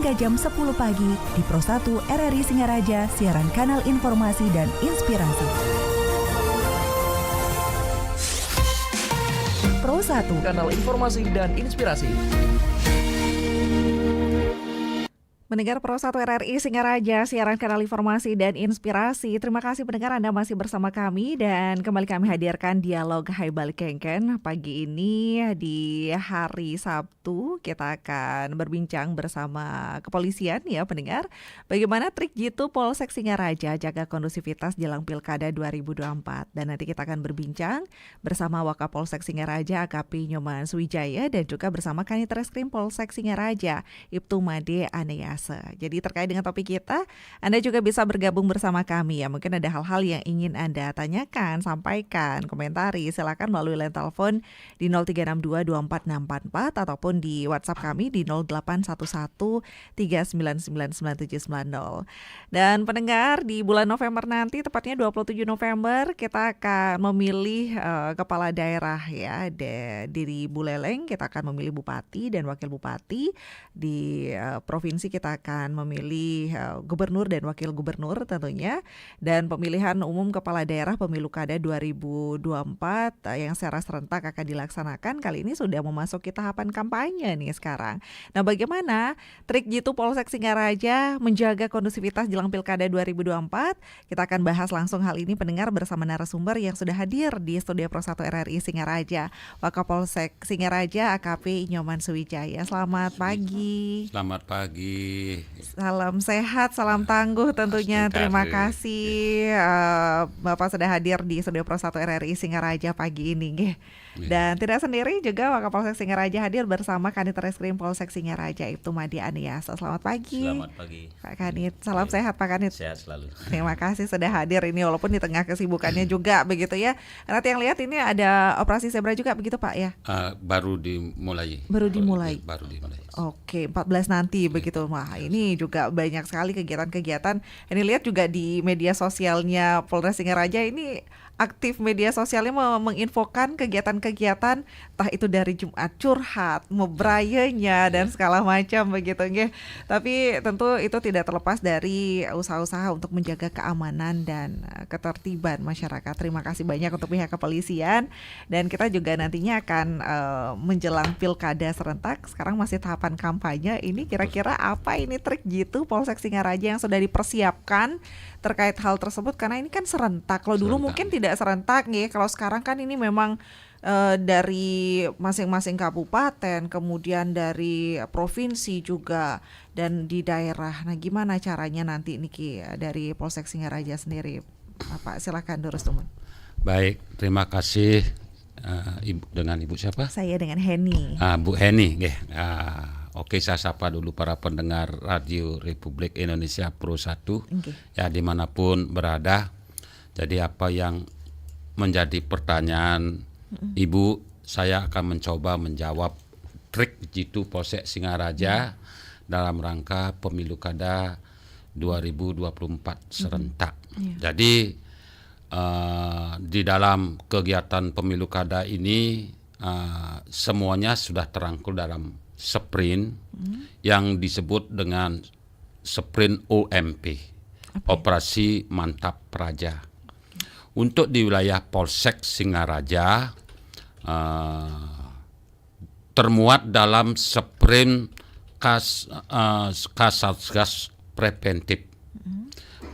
hingga jam 10 pagi di Pro 1 RRI Singaraja, siaran kanal informasi dan inspirasi. Pro 1, kanal informasi dan inspirasi. Mendengar Pro 1 RRI Singaraja, siaran kanal informasi dan inspirasi. Terima kasih pendengar Anda masih bersama kami dan kembali kami hadirkan dialog Hai Balik Kengken. Pagi ini di hari Sabtu kita akan berbincang bersama kepolisian ya pendengar. Bagaimana trik jitu Polsek Singaraja jaga kondusivitas jelang Pilkada 2024. Dan nanti kita akan berbincang bersama Wakapolsek Singaraja AKP Nyoman Swijaya dan juga bersama Kanit Reskrim Polsek Singaraja Ibtu Made Aneyas. Jadi terkait dengan topik kita, Anda juga bisa bergabung bersama kami ya. Mungkin ada hal-hal yang ingin Anda tanyakan, sampaikan, komentari. Silakan melalui line telepon di 0362246644 ataupun di WhatsApp kami di 081139999790. Dan pendengar, di bulan November nanti, tepatnya 27 November, kita akan memilih kepala daerah ya. Di Buleleng kita akan memilih bupati dan wakil bupati. Di provinsi kita akan memilih gubernur dan wakil gubernur tentunya, dan pemilihan umum kepala daerah pemilu kada 2024 yang secara serentak akan dilaksanakan kali ini sudah memasuki tahapan kampanye nih sekarang. Nah, bagaimana trik jitu Polsek Singaraja menjaga kondusivitas jelang Pilkada 2024? Kita akan bahas langsung hal ini pendengar bersama narasumber yang sudah hadir di studio Pro 1 RRI Singaraja, Wakapolsek Singaraja AKP Nyoman Swijaya. Selamat pagi. Selamat pagi. Salam sehat, salam tangguh tentunya. Terima kasih Bapak sudah hadir di studio Pro 1 RRI Singaraja pagi ini. Dan tidak sendiri juga Wakapolsek Singaraja hadir bersama Kanit Reskrim Polsek Singaraja Ibtu Made Aneyas. Selamat pagi. Selamat pagi Pak Kanit. Salam sehat Pak Kanit. Sehat selalu. Terima kasih sudah hadir ini walaupun di tengah kesibukannya juga begitu ya. Nanti yang lihat ini ada operasi zebra juga begitu Pak ya? Baru dimulai. Baru dimulai. Oke, 14 nanti begitu. Wah, ini juga banyak sekali kegiatan-kegiatan. Ini lihat juga di media sosialnya Polres Singaraja ini aktif media sosialnya menginfokan kegiatan-kegiatan entah itu dari Jumat curhat, mebrayanya dan segala macam begitu nggih. Tapi tentu itu tidak terlepas dari usaha-usaha untuk menjaga keamanan dan ketertiban masyarakat. Terima kasih banyak untuk pihak kepolisian dan kita juga nantinya akan menjelang Pilkada serentak. Sekarang masih tahapan kampanye. Ini kira-kira apa ini trik jitu Polsek Singaraja yang sudah dipersiapkan terkait hal tersebut karena ini kan serentak. Kalau dulu mungkin tidak serentak nih. Kalau sekarang kan ini memang dari masing-masing kabupaten, kemudian dari provinsi juga dan di daerah. Nah, gimana caranya nanti Niki dari Polsek Singaraja sendiri? Pak, silakan Durus Tumun. Baik, terima kasih. Ibu dengan Ibu siapa? Saya dengan Heni. Bu Heni, nggih. Oke, saya sapa dulu para pendengar Radio Republik Indonesia Pro 1 ya dimanapun berada. Jadi apa yang menjadi pertanyaan Ibu, saya akan mencoba menjawab trik jitu Polsek Singaraja dalam rangka pemilu kada 2024 serentak. Jadi di dalam kegiatan pemilu kada ini semuanya sudah terangkul dalam sprint yang disebut dengan sprint OMP, Operasi Mantap Praja. Untuk di wilayah Polsek Singaraja termuat dalam sprint Kasatgas Preventif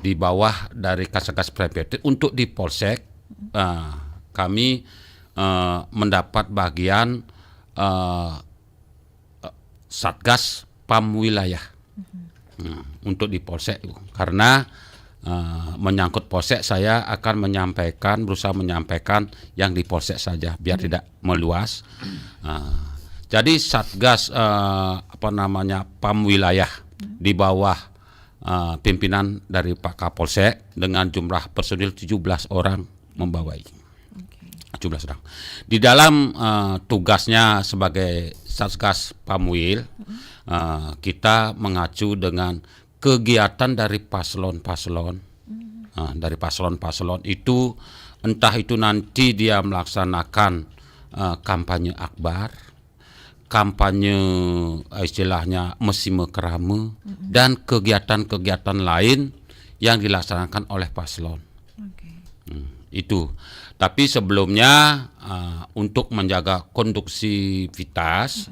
di bawah dari Kasatgas Preventif. Untuk di Polsek kami mendapat bagian Satgas PAM wilayah untuk di Polsek karena menyangkut Polsek saya akan berusaha menyampaikan yang di Polsek saja biar tidak meluas. Jadi Satgas PAM wilayah di bawah pimpinan dari Pak Kapolsek dengan jumlah personil 17 orang membawai. 17 orang. Di dalam tugasnya sebagai Satgas Pamwil, kita mengacu dengan kegiatan dari paslon-paslon. Dari paslon-paslon itu, entah itu nanti dia melaksanakan kampanye akbar, kampanye istilahnya mesime kerama dan kegiatan-kegiatan lain yang dilaksanakan oleh paslon. Itu. Tapi sebelumnya untuk menjaga kondusivitas,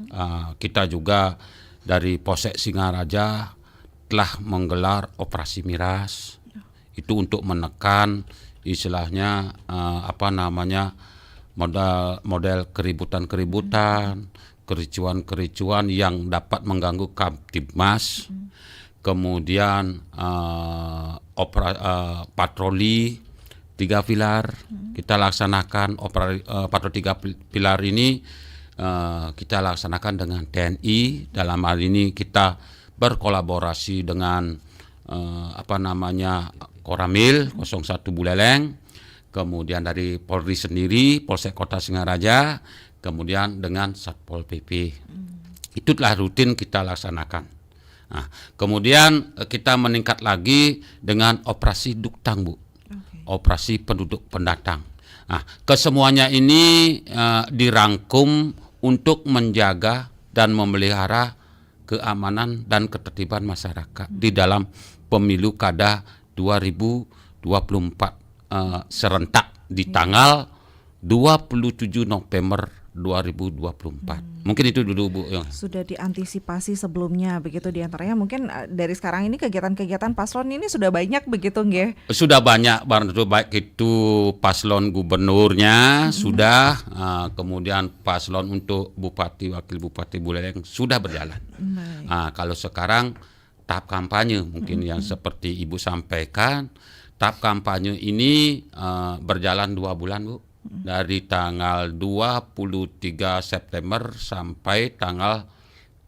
kita juga dari Polsek Singaraja telah menggelar operasi miras. Itu untuk menekan istilahnya model keributan-keributan, kericuan-kericuan yang dapat mengganggu Kamtibmas. Kemudian patroli 3 pilar kita laksanakan. Patroli 3 pilar ini kita laksanakan dengan TNI. Dalam hal ini kita berkolaborasi dengan Koramil 01 Buleleng, kemudian dari Polri sendiri, Polsek Kota Singaraja, kemudian dengan Satpol PP. Itulah rutin kita laksanakan. Nah, kemudian kita meningkat lagi dengan operasi Duktang, Bu. Operasi penduduk pendatang. Nah, kesemuanya ini dirangkum untuk menjaga dan memelihara keamanan dan ketertiban masyarakat di dalam pemilu kada 2024 serentak di tanggal 27 November 2024. Mungkin itu dulu, Bu. Sudah diantisipasi sebelumnya begitu, diantaranya mungkin dari sekarang ini kegiatan-kegiatan paslon ini sudah banyak begitu nggih? Sudah banyak, baik itu paslon gubernurnya sudah, kemudian paslon untuk bupati, wakil bupati Buleleng sudah berjalan. Kalau sekarang tahap kampanye mungkin yang seperti Ibu sampaikan, tahap kampanye ini berjalan 2 bulan, Bu. Dari tanggal 23 September sampai tanggal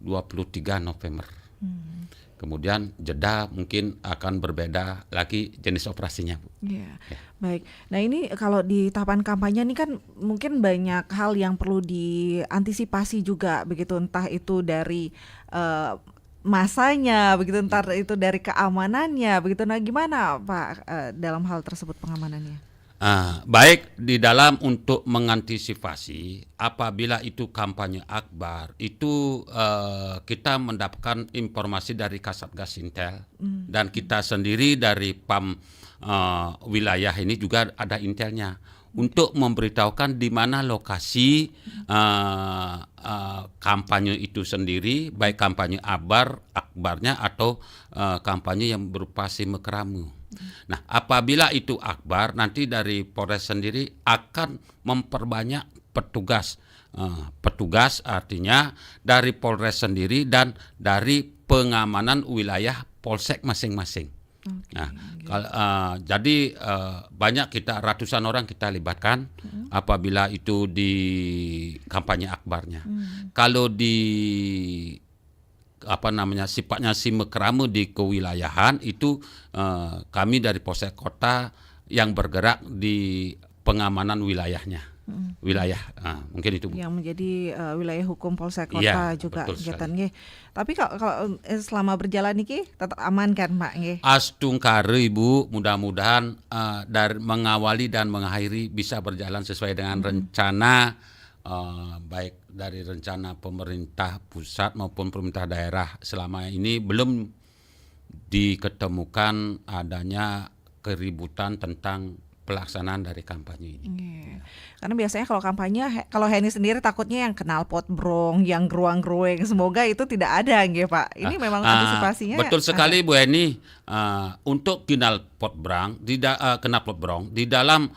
23 November. Kemudian jeda mungkin akan berbeda lagi jenis operasinya, Bu. Ya. Baik. Nah, ini kalau di tahapan kampanye ini kan mungkin banyak hal yang perlu diantisipasi juga begitu, entah itu dari masanya begitu, entar itu dari keamanannya begitu. Nah, gimana Pak dalam hal tersebut pengamanannya? Baik di dalam untuk mengantisipasi apabila itu kampanye akbar itu kita mendapatkan informasi dari Kasatgas Intel dan kita sendiri dari PAM wilayah ini juga ada intelnya untuk memberitahukan di mana lokasi kampanye itu sendiri, baik kampanye akbarnya atau kampanye yang berupa simekeramu. Nah, apabila itu akbar, nanti dari Polres sendiri akan memperbanyak petugas. Petugas artinya dari Polres sendiri dan dari pengamanan wilayah Polsek masing-masing. Nah, jadi banyak kita, ratusan orang kita libatkan apabila itu di kampanye akbarnya. Kalau di sifatnya simekeramu di kewilayahan itu kami dari Polsek Kota yang bergerak di pengamanan wilayahnya. Wilayah mungkin itu, Bu. Yang menjadi wilayah hukum Polsek Kota juga kegiatan nggih. Tapi kalau selama berjalan niki tetap aman kan, Pak nggih? Astungkare, Ibu, mudah-mudahan dari mengawali dan mengakhiri bisa berjalan sesuai dengan rencana, baik dari rencana pemerintah pusat maupun pemerintah daerah. Selama ini belum diketemukan adanya keributan tentang pelaksanaan dari kampanye ini. Karena biasanya kalau kampanye, kalau Henny sendiri takutnya yang kenal pot brong, yang geruang-gerueng, semoga itu tidak ada nggih, Pak. Ini memang antisipasinya. Betul sekali, Bu Henny. Untuk kenal pot brong di dalam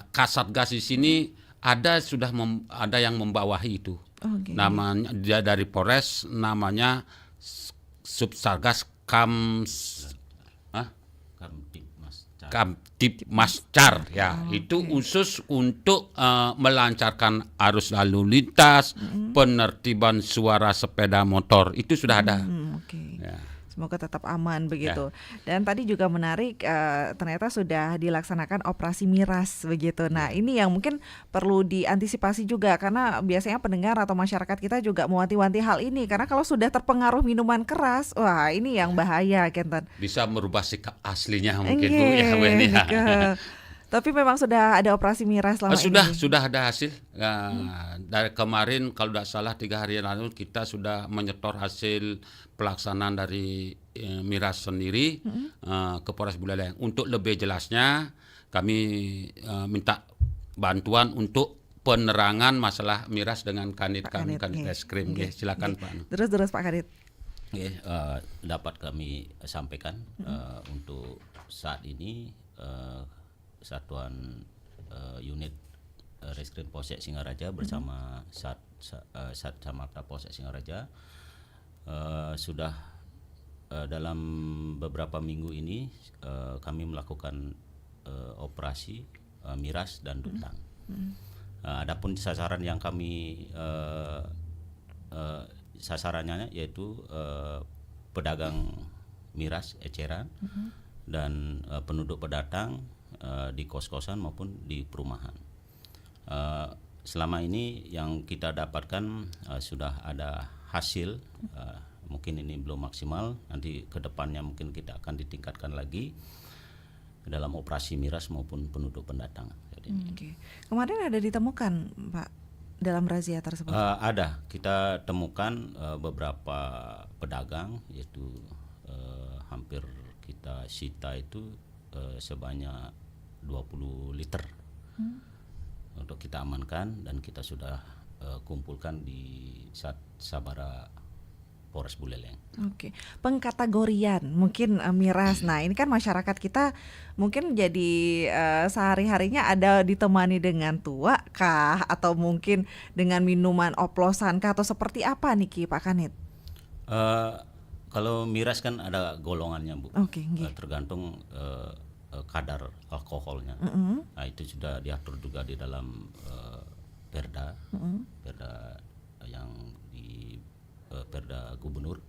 Kasatgas di sini ada yang membawahi itu. Namanya dia dari Polres, namanya Subsargas Kamtibmascar ya. Itu khusus untuk melancarkan arus lalu lintas, penertiban suara sepeda motor, itu sudah ada. Ya. Semoga tetap aman begitu. Dan tadi juga menarik, ternyata sudah dilaksanakan operasi miras begitu. Nah, ini yang mungkin perlu diantisipasi juga, karena biasanya pendengar atau masyarakat kita juga mewanti-wanti hal ini, karena kalau sudah terpengaruh minuman keras, wah ini yang bahaya, Kenten. Bisa merubah sikap aslinya mungkin, Bu, ya. Tapi memang sudah ada operasi miras selama ini. Sudah ada hasil. Dari kemarin kalau tidak salah 3 hari yang lalu kita sudah menyetor hasil pelaksanaan dari miras sendiri ke Polres Buleleng. Untuk lebih jelasnya kami minta bantuan untuk penerangan masalah miras dengan kanit es krim. Silakan Pak. Terus Pak Kanit. Dapat kami sampaikan untuk saat ini Satuan Unit Reskrim Polsek Singaraja bersama Sat Samapta Polsek Singaraja sudah dalam beberapa minggu ini kami melakukan operasi miras dan dutang. Adapun sasaran yang kami sasarannya yaitu pedagang miras eceran dan penduduk pendatang di kos-kosan maupun di perumahan. Selama ini yang kita dapatkan sudah ada hasil, mungkin ini belum maksimal, nanti ke depannya mungkin kita akan ditingkatkan lagi dalam operasi miras maupun penduduk pendatang. Kemarin ada ditemukan Pak dalam razia tersebut? Ada, kita temukan beberapa pedagang, yaitu hampir kita sita itu sebanyak 20 liter untuk kita amankan dan kita sudah kumpulkan di Sabara Polres Buleleng. Oke, pengkategorian mungkin miras. Nah ini kan masyarakat kita mungkin jadi sehari-harinya ada ditemani dengan tua kah atau mungkin dengan minuman oplosan kah atau seperti apa nih Ki Pak Kanit? Kalau miras kan ada golongannya Bu. Tergantung kadar alkoholnya. Nah, itu sudah diatur juga di dalam Perda, Perda yang di Perda Gubernur,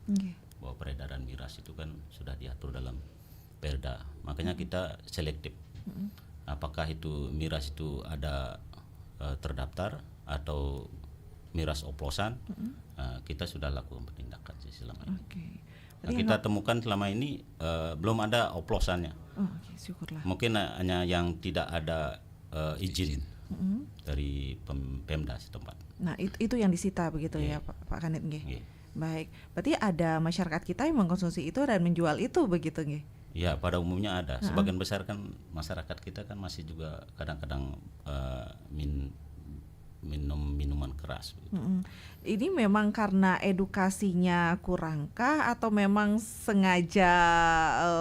bahwa peredaran miras itu kan sudah diatur dalam Perda. Makanya kita selektif. Apakah itu miras itu ada terdaftar atau miras oplosan? Kita sudah lakukan penindakan selama ini. Nah, kita temukan selama ini belum ada oplosannya. Syukurlah. Mungkin hanya yang tidak ada izin dari Pemda setempat. Nah itu yang disita begitu ya Pak Kanit nggih. Baik, berarti ada masyarakat kita yang mengkonsumsi itu dan menjual itu begitu nggih? Ya, pada umumnya ada. Sebagian besar kan masyarakat kita kan masih juga kadang-kadang minum minuman keras. Ini memang karena edukasinya kurangkah atau memang sengaja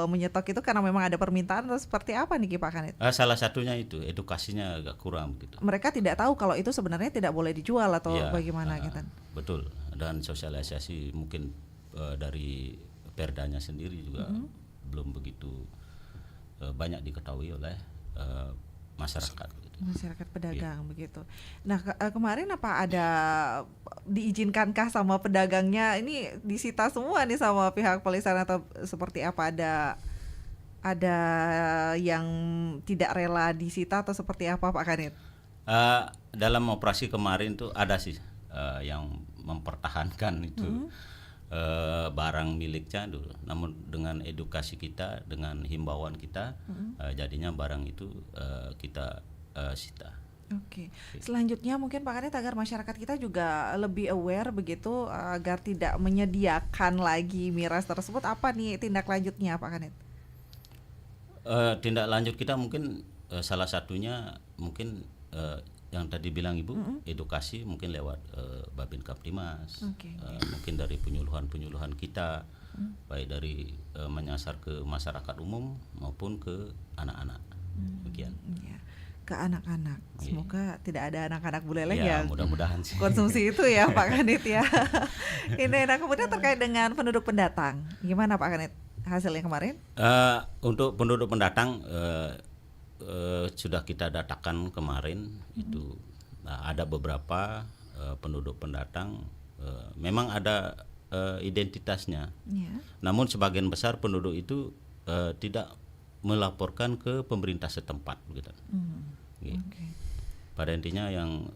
menyetok itu karena memang ada permintaan atau seperti apa nih Pak Kanit? Salah satunya itu edukasinya agak kurang begitu. Mereka tidak tahu kalau itu sebenarnya tidak boleh dijual atau bagaimana gitu. Betul, dan sosialisasi mungkin dari Perdanya sendiri juga belum begitu banyak diketahui oleh masyarakat. Masyarakat pedagang begitu. Nah kemarin apa ada diizinkankah sama pedagangnya ini disita semua nih sama pihak polisian atau seperti apa, ada yang tidak rela disita atau seperti apa Pak Kanit? Dalam operasi kemarin tuh ada sih yang mempertahankan itu barang miliknya dulu. Namun dengan edukasi kita, dengan himbauan kita, jadinya barang itu kita sita. Oke. Selanjutnya mungkin Pak Kanit agar masyarakat kita juga lebih aware begitu agar tidak menyediakan lagi miras tersebut, apa nih tindak lanjutnya Pak Kanit? Tindak lanjut kita mungkin salah satunya mungkin yang tadi bilang Ibu, edukasi mungkin lewat Babin Kamtimas, mungkin dari penyuluhan kita, baik dari menyasar ke masyarakat umum maupun ke anak-anak. Demikian. Ke anak-anak. Semoga tidak ada anak-anak Buleleng yang mudah-mudahan sih konsumsi itu ya Pak Kanit ya. Ini nah kemudian terkait dengan penduduk pendatang, gimana Pak Kanit hasilnya kemarin? Untuk penduduk pendatang sudah kita datakan kemarin itu ada beberapa penduduk pendatang memang ada identitasnya. Namun sebagian besar penduduk itu tidak melaporkan ke pemerintah setempat begitu. Pada intinya yang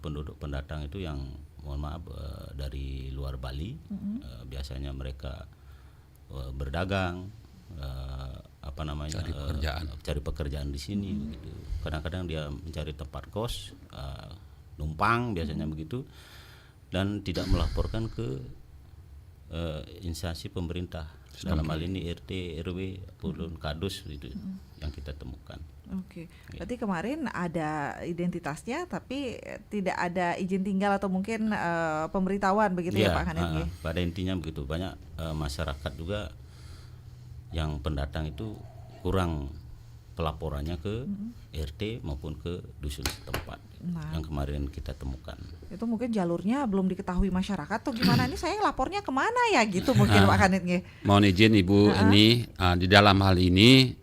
penduduk pendatang itu yang mohon maaf dari luar Bali, biasanya mereka berdagang cari pekerjaan di sini begitu. Kadang-kadang dia mencari tempat kos, numpang biasanya begitu, dan tidak melaporkan ke instansi pemerintah. Dalam hal ini RT, RW, ataupun kadus itu yang kita temukan. Oke. Berarti kemarin ada identitasnya tapi tidak ada izin tinggal atau mungkin pemberitahuan begitu ya Pak Hanif? Pada intinya begitu. Banyak masyarakat juga yang pendatang itu kurang pelaporannya ke RT maupun ke dusun setempat yang kemarin kita temukan. Itu mungkin jalurnya belum diketahui masyarakat atau gimana, ini saya lapornya kemana ya gitu mungkin Pak Kanit. Mohon izin Ibu, ini di dalam hal ini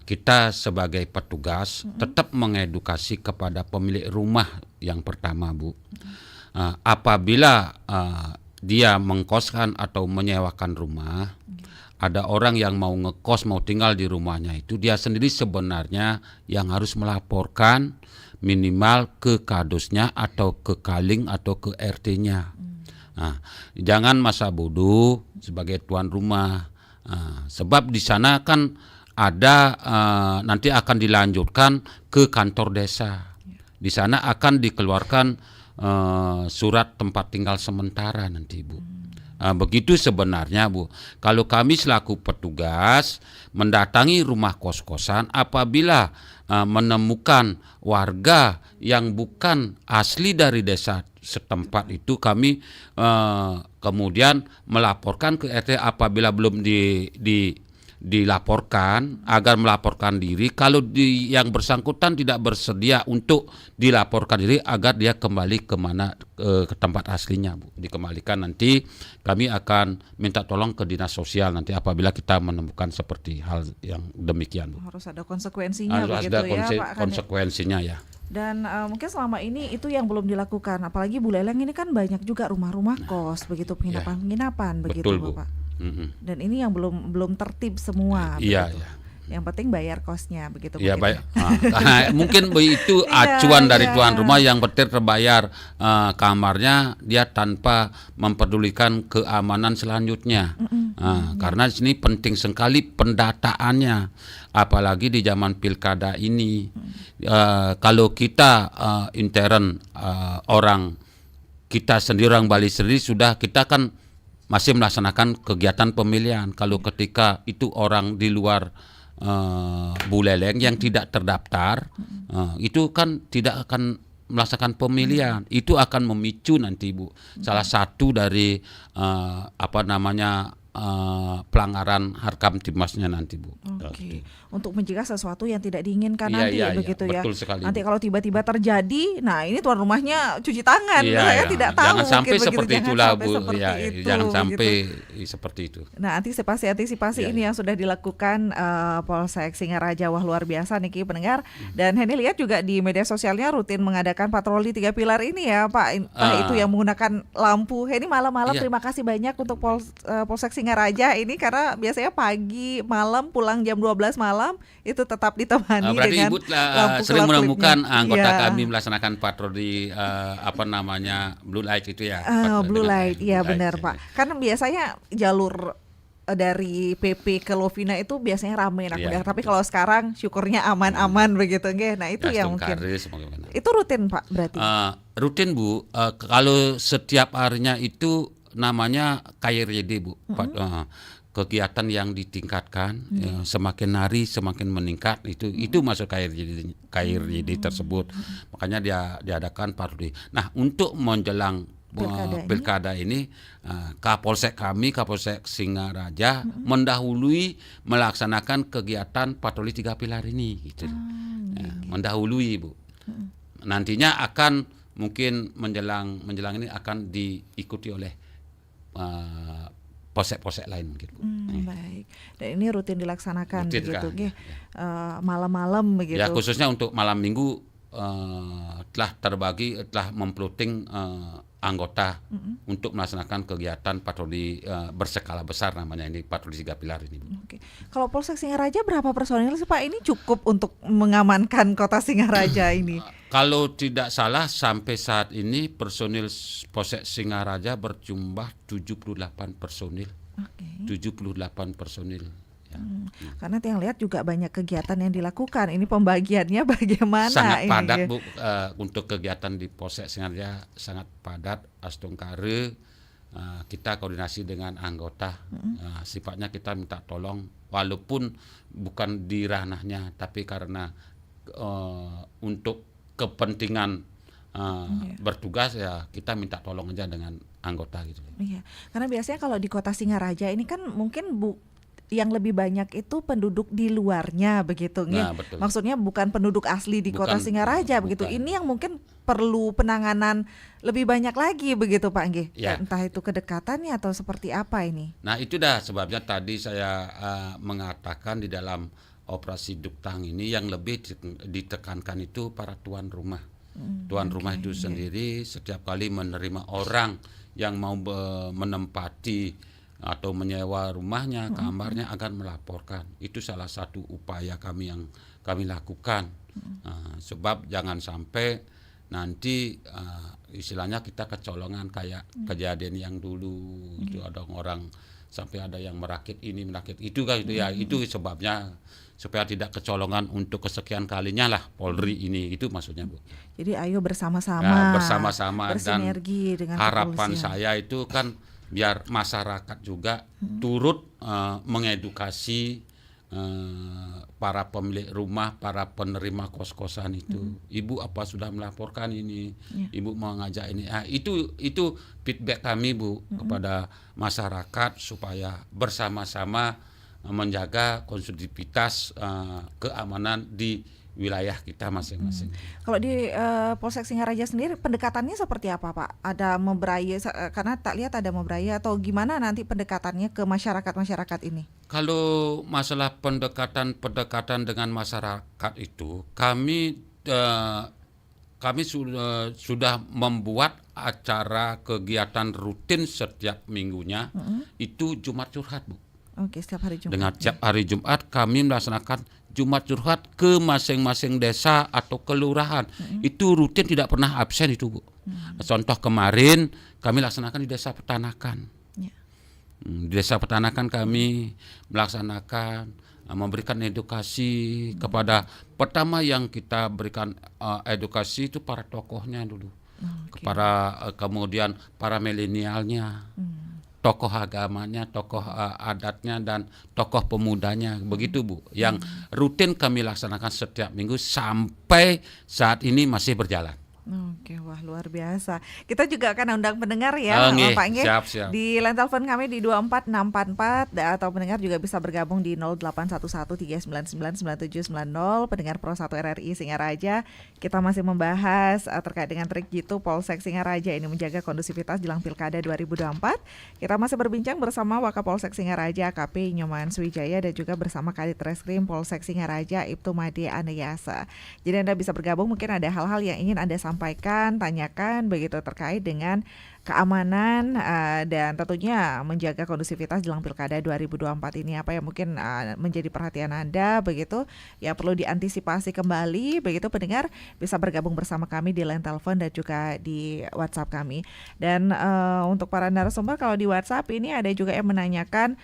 kita sebagai petugas tetap mengedukasi kepada pemilik rumah yang pertama Bu. Apabila dia mengkoskan atau menyewakan rumah, ada orang yang mau ngekos, mau tinggal di rumahnya itu, dia sendiri sebenarnya yang harus melaporkan minimal ke kadusnya atau ke kaling atau ke RT-nya. Jangan masa bodoh sebagai tuan rumah. Sebab di sana kan ada nanti akan dilanjutkan ke kantor desa. Di sana akan dikeluarkan surat tempat tinggal sementara nanti Bu. Begitu sebenarnya Bu. Kalau kami selaku petugas mendatangi rumah kos-kosan, apabila menemukan warga yang bukan asli dari desa setempat itu, kami kemudian melaporkan ke RT. Apabila belum dilaporkan, agar melaporkan diri. Kalau yang bersangkutan tidak bersedia untuk dilaporkan diri, agar dia kembali ke tempat aslinya Bu. Dikembalikan, nanti kami akan minta tolong ke dinas sosial nanti apabila kita menemukan seperti hal yang demikian Bu. Harus ada konsekuensinya begitu ada ya Pak. konsekuensinya ya. Dan mungkin selama ini itu yang belum dilakukan, apalagi Buleleng ini kan banyak juga rumah-rumah kos begitu, penginapan-penginapan begitu Betul, Bapak. Dan ini yang belum tertib semua. Iya. Yang penting bayar kosnya begitu. Iya baik. Mungkin itu acuan dari tuan rumah yang betul terbayar kamarnya, dia tanpa mempedulikan keamanan selanjutnya. Karena di sini penting sekali pendataannya, apalagi di zaman pilkada ini. Kalau kita intern orang kita sendiri, orang Bali sendiri, sudah kita kan masih melaksanakan kegiatan pemilihan. Kalau ketika itu orang di luar Buleleng yang tidak terdaftar, itu kan tidak akan melaksanakan pemilihan. Itu akan memicu nanti Bu salah satu dari pelanggaran Harkam Tipmasnya nanti Bu. Oke. Untuk mencegah sesuatu yang tidak diinginkan nanti begitu ya. Betul sekali. Nanti kalau tiba-tiba terjadi, nah ini tuan rumahnya cuci tangan. Saya tidak tahu. Jangan sampai seperti itulah Bu. Jangan sampai seperti itu. Nah, antisipasi ini yang sudah dilakukan Polsek Singaraja, wah luar biasa nih pendengar. Dan Henny lihat juga di media sosialnya rutin mengadakan patroli 3 pilar ini ya Pak. Itu yang menggunakan lampu. Henny malam-malam terima kasih banyak untuk Polsek Singaraja ini, karena biasanya pagi malam pulang jam 12 malam itu tetap ditemani berarti dengan Ibu lampu sering menemukan anggota kami Iya. melaksanakan patroli blue light itu ya. Blue light, iya benar Pak. Kan biasanya jalur dari PP ke Lovina itu biasanya ramai tapi kalau sekarang syukurnya aman-aman begitu nggih. Nah itu yang mungkin itu rutin Pak berarti. Rutin Bu, kalau setiap harinya itu namanya KRYD Bu. Kegiatan yang ditingkatkan, semakin hari semakin meningkat, itu masuk KRYD tersebut. Makanya diadakan patroli. Nah, untuk menjelang pilkada ini, Kapolsek Singaraja mendahului melaksanakan kegiatan patroli 3 pilar ini gitu. Mendahului Bu. Nantinya akan mungkin menjelang ini akan diikuti oleh posek-posek lain gitu. Baik. Dan ini rutin dilaksanakan begitu kan, malam-malam begitu. Ya, khususnya untuk malam Minggu telah memploting anggota untuk melaksanakan kegiatan patroli berskala besar, namanya ini patroli 3 pilar ini. Oke. Kalau Polsek Singaraja berapa personil sih Pak? Ini cukup untuk mengamankan kota Singaraja ini? Kalau tidak salah sampai saat ini personil Polsek Singaraja berjumlah 78 personil. 78 personil Ya. Karena yang lihat juga banyak kegiatan yang dilakukan. Ini pembagiannya bagaimana? Sangat ini? padat Bu, untuk kegiatan di Polsek Singaraja sangat padat. Astungkare kita koordinasi dengan anggota. Sifatnya kita minta tolong, walaupun bukan di ranahnya, tapi karena untuk kepentingan bertugas ya kita minta tolong aja dengan anggota gitu. Iya, karena biasanya kalau di Kota Singaraja ini kan mungkin yang lebih banyak itu penduduk di luarnya begitu, Nah, betul. Maksudnya bukan penduduk asli di Kota Singaraja begitu. Ini yang mungkin perlu penanganan lebih banyak lagi begitu Pak Nggih. Ya. Entah itu kedekatannya atau seperti apa ini. Nah itu dah sebabnya tadi saya mengatakan di dalam operasi Duktang ini yang lebih ditekankan itu para tuan rumah. Tuan rumah itu sendiri setiap kali menerima orang yang mau menempati atau menyewa rumahnya, kamarnya akan melaporkan. Itu salah satu upaya kami yang kami lakukan. Sebab jangan sampai nanti istilahnya kita kecolongan kayak kejadian yang dulu itu ada orang sampai ada yang merakit ini merakit itu kan itu ya itu sebabnya supaya tidak kecolongan untuk kesekian kalinya lah Polri ini, itu maksudnya Bu. Jadi ayo bersama-sama. Ya, bersama-sama dan dengan harapan kepolisian. saya itu kan biar masyarakat juga turut mengedukasi para pemilik rumah, para penerima kos-kosan itu. Ibu apa sudah melaporkan ini? Ibu mau ngajak ini. Itu feedback kami Bu kepada masyarakat supaya bersama-sama menjaga kondusivitas keamanan di wilayah kita masing-masing. Kalau di Polsek Singaraja sendiri pendekatannya seperti apa Pak? Ada memberaya karena tak lihat ada memberaya atau gimana nanti pendekatannya ke masyarakat ini? Kalau masalah pendekatan dengan masyarakat itu kami sudah membuat acara kegiatan rutin setiap minggunya itu Jumat curhat Bu. Oke, setiap hari Jumat. Dengan setiap hari Jumat kami melaksanakan Jumat curhat ke masing-masing desa atau kelurahan. Itu rutin tidak pernah absen itu Bu. Contoh kemarin kami laksanakan di Desa Petanakan. Di Desa Petanakan kami melaksanakan memberikan edukasi kepada pertama yang kita berikan edukasi itu para tokohnya dulu. Kepada kemudian para milenialnya. Tokoh agamanya, tokoh adatnya, dan tokoh pemudanya, begitu Bu. Yang rutin kami laksanakan setiap minggu sampai saat ini masih berjalan. Oke, wah luar biasa. Kita juga akan undang pendengar ya, Pak Nggih. Siap. Di line telepon kami di 24644 atau pendengar juga bisa bergabung di 081139999790. Pendengar Pro 1 RRI Singaraja, kita masih membahas terkait dengan trik jitu Polsek Singaraja ini menjaga kondusivitas jelang Pilkada 2024. Kita masih berbincang bersama Wakapolsek Singaraja AKP Nyoman Swijaya dan juga bersama Kadit Reskrim Polsek Singaraja Ibtu Made Anayasa. Jadi Anda bisa bergabung, mungkin ada hal-hal yang ingin Anda sampaikan, tanyakan begitu terkait dengan keamanan dan tentunya menjaga kondusivitas jelang Pilkada 2024 ini, apa yang mungkin menjadi perhatian Anda begitu ya perlu diantisipasi kembali begitu. Pendengar bisa bergabung bersama kami di line telepon dan juga di WhatsApp kami. Dan untuk para narasumber kalau di WhatsApp ini ada juga yang menanyakan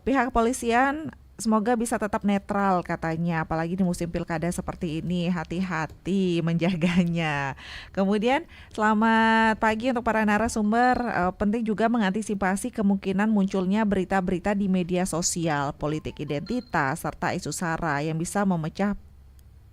pihak kepolisian semoga bisa tetap netral katanya, apalagi di musim pilkada seperti ini, hati-hati menjaganya. Kemudian selamat pagi untuk para narasumber, penting juga mengantisipasi kemungkinan munculnya berita-berita di media sosial, politik identitas, serta isu SARA yang bisa memecah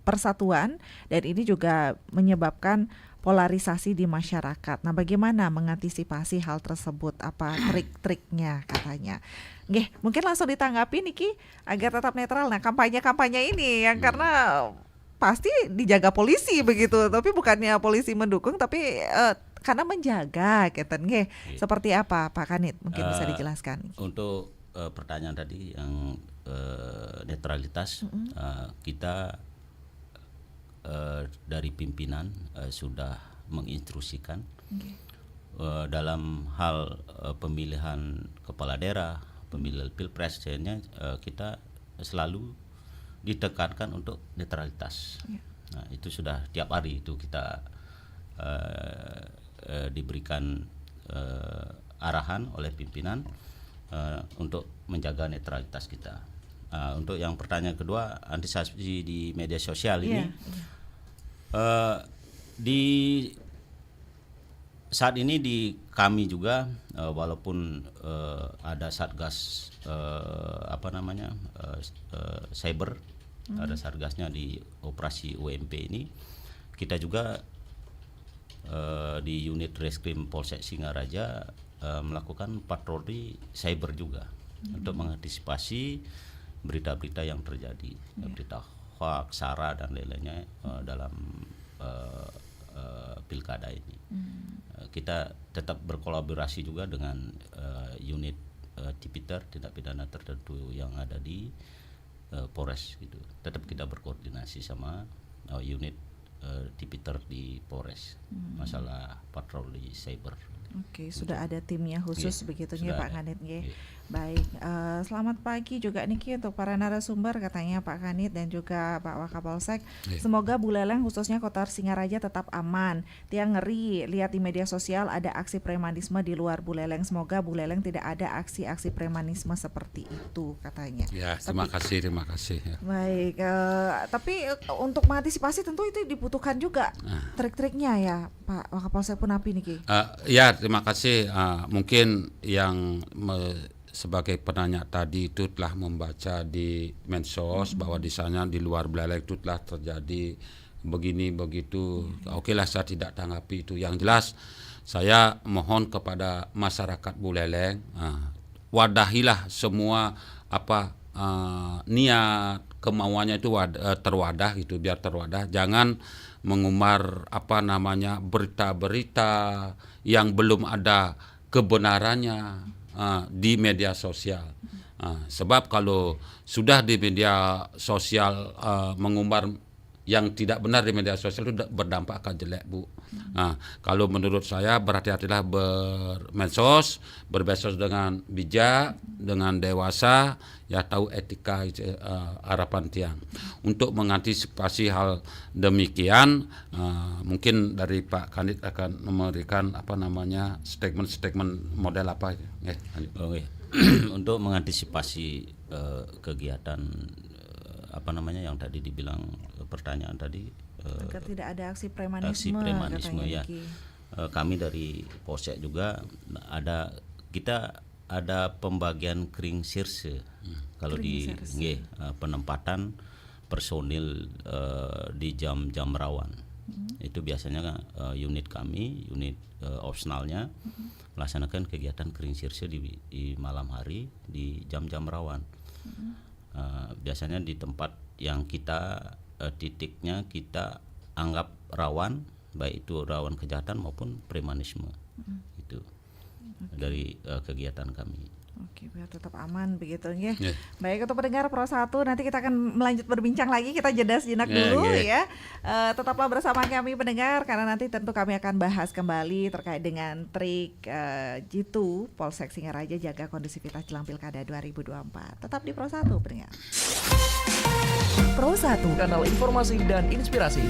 persatuan dan ini juga menyebabkan polarisasi di masyarakat. Nah, bagaimana mengantisipasi hal tersebut? Apa trik-triknya katanya? Nggih, mungkin langsung ditanggapi Niki agar tetap netral. Nah, kampanye-kampanye ini yang karena pasti dijaga polisi begitu, tapi bukannya polisi mendukung, tapi karena menjaga, keten nggih. Seperti apa Pak Kanit? Mungkin bisa dijelaskan. Untuk pertanyaan tadi yang netralitas, kita dari pimpinan sudah menginstruksikan dalam hal pemilihan kepala daerah, pemilihan pilpres, kita selalu ditekankan untuk netralitas. Nah, itu sudah tiap hari itu kita diberikan arahan oleh pimpinan untuk menjaga netralitas kita. Untuk yang pertanyaan kedua, antisipasi di media sosial ini, di saat ini di kami juga walaupun ada satgas cyber, ada satgasnya di operasi UMP ini, kita juga di unit Reskrim Polsek Singaraja melakukan patroli cyber juga untuk mengantisipasi berita-berita yang terjadi, berita hoax, sara dan lain-lainnya dalam pilkada ini. Kita tetap berkolaborasi juga dengan unit Tipiter, tindak pidana tertentu yang ada di Polres gitu. Tetap kita berkoordinasi sama unit Tipiter di Polres masalah patroli cyber. Oke, sudah ada timnya khusus begitu ya Pak Kanit ya. Baik, selamat pagi juga Niki untuk para narasumber, katanya Pak Kanit dan juga Pak Wakapolsek. Semoga Buleleng khususnya Kota Singaraja tetap aman. Tiang ngeri lihat di media sosial ada aksi premanisme di luar Buleleng. Semoga Buleleng tidak ada aksi-aksi premanisme seperti itu, katanya. Ya, terima kasih. Ya. Baik, tapi untuk mengantisipasi tentu itu dibutuhkan juga trik-triknya ya Pak Wakapolsek Punapi Niki. Ya, terima kasih. Mungkin yang sebagai penanya tadi itu telah membaca di medsos bahwa di sana di luar Buleleng itu telah terjadi begini begitu. Okelah, saya tidak tanggapi itu. Yang jelas saya mohon kepada masyarakat Buleleng, wadahilah semua niat kemauannya itu terwadah gitu, biar terwadah. Jangan mengumbar berita-berita yang belum ada kebenarannya di media sosial. Sebab kalau sudah di media sosial mengumbar yang tidak benar di media sosial itu berdampak akan jelek, Bu. Kalau menurut saya berhati-hatilah bermedsos dengan bijak, dengan dewasa, ya tahu etika harapan tiang. Untuk mengantisipasi hal demikian, mungkin dari Pak Kanit akan memberikan statement model apa? Untuk mengantisipasi kegiatan yang tadi dibilang pertanyaan tadi, agar tidak ada aksi premanisme ya. Kami dari Polsek juga kita ada pembagian kring sirse kalau di penempatan personil di jam-jam rawan. Itu biasanya unit kami, unit opsionalnya melaksanakan kegiatan kring sirse di malam hari di jam-jam rawan. Biasanya di tempat yang kita titiknya kita anggap rawan, baik itu rawan kejahatan maupun premanisme. Itu dari kegiatan kami. Oke, biar tetap aman begitu ya. Baik, untuk pendengar Pro 1, nanti kita akan melanjut berbincang lagi, kita jeda sejenak dulu ya. Tetaplah bersama kami pendengar, karena nanti tentu kami akan bahas kembali terkait dengan trik jitu Polsek Singaraja jaga kondusivitas jelang Pilkada 2024. Tetap di Pro 1 pendengar. Pro 1, kanal informasi dan inspirasi.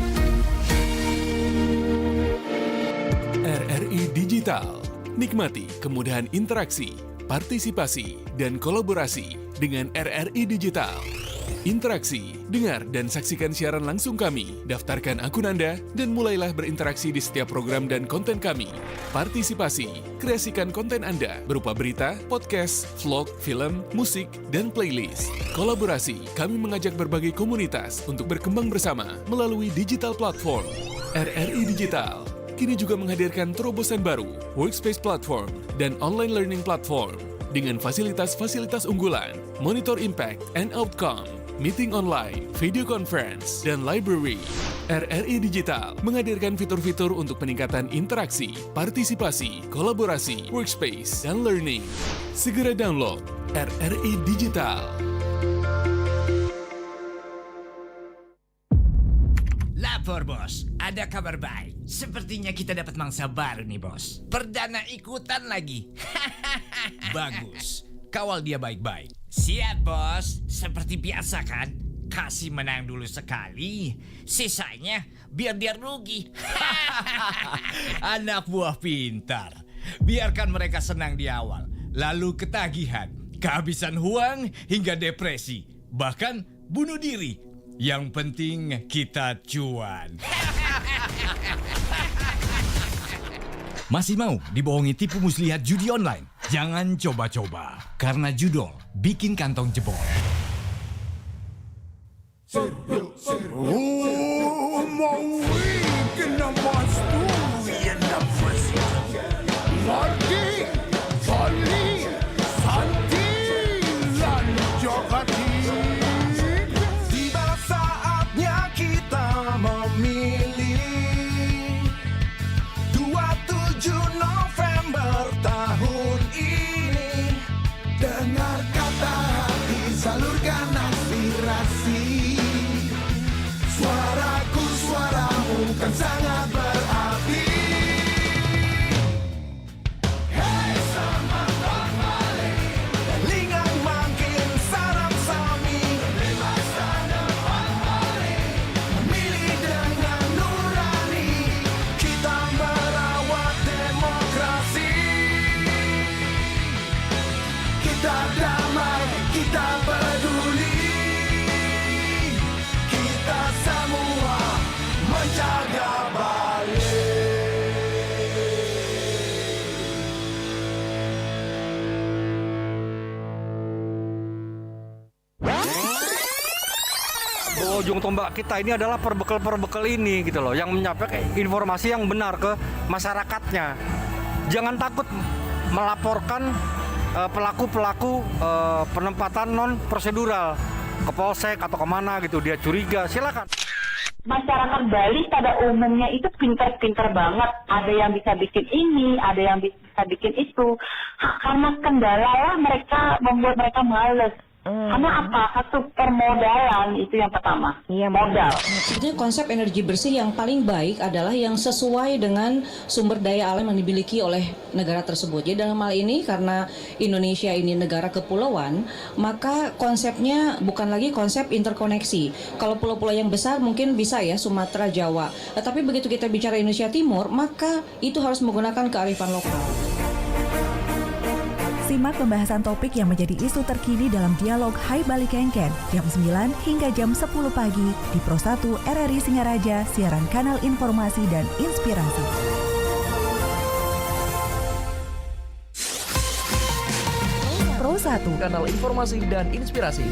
RRI Digital. Nikmati kemudahan interaksi, partisipasi, dan kolaborasi dengan RRI Digital. Interaksi, dengar dan saksikan siaran langsung kami, daftarkan akun Anda, dan mulailah berinteraksi di setiap program dan konten kami. Partisipasi, kreasikan konten Anda berupa berita, podcast, vlog, film, musik, dan playlist. Kolaborasi, kami mengajak berbagai komunitas untuk berkembang bersama melalui digital platform. RRI Digital kini juga menghadirkan terobosan baru, workspace platform, dan online learning platform dengan fasilitas-fasilitas unggulan, monitor impact and outcome, meeting online, video conference, dan library. RRI Digital menghadirkan fitur-fitur untuk peningkatan interaksi, partisipasi, kolaborasi, workspace, dan learning. Segera download RRI Digital. Lapor bos, ada kabar baik. Sepertinya kita dapat mangsa baru nih bos. Perdana ikutan lagi. Bagus, kawal dia baik-baik. Siap bos, seperti biasa kan. Kasih menang dulu sekali, sisanya biar dia rugi. Anak buah pintar. Biarkan mereka senang di awal, lalu ketagihan, kehabisan uang hingga depresi. bahkan bunuh diri. Yang penting kita cuan. Masih mau dibohongi tipu muslihat judi online? Jangan coba-coba, karena judol bikin kantong jebol. Sangat berarti. Hey, semangat balik. Lingang makin sarang sami. Bebaskan depan balik. Memilih dengan nurani. Kita merawat demokrasi. Kita damai, kita peduli. Kita semua menjaga balik. Ujung tombak kita ini adalah perbekal ini gitu loh, yang menyampaikan informasi yang benar ke masyarakatnya. Jangan takut melaporkan pelaku-pelaku penempatan non prosedural ke polsek atau kemana gitu, dia curiga, silakan. Masyarakat Bali pada umumnya itu pintar-pintar banget. Ada yang bisa bikin ini, ada yang bisa bikin itu. Karena kendala lah mereka membuat mereka males. Karena apa? Satu permodalan itu yang pertama. Iya, modal. Sebetulnya konsep energi bersih yang paling baik adalah yang sesuai dengan sumber daya alam yang dimiliki oleh negara tersebut. Jadi dalam hal ini karena Indonesia ini negara kepulauan, maka konsepnya bukan lagi konsep interkoneksi. Kalau pulau-pulau yang besar mungkin bisa ya Sumatera, Jawa. Tapi begitu kita bicara Indonesia Timur, maka itu harus menggunakan kearifan lokal. Simak pembahasan topik yang menjadi isu terkini dalam dialog Hai Bali Kengken jam 9 hingga jam 10 pagi di Pro 1 RRI Singaraja, siaran kanal informasi dan inspirasi. Pro 1, kanal informasi dan inspirasi.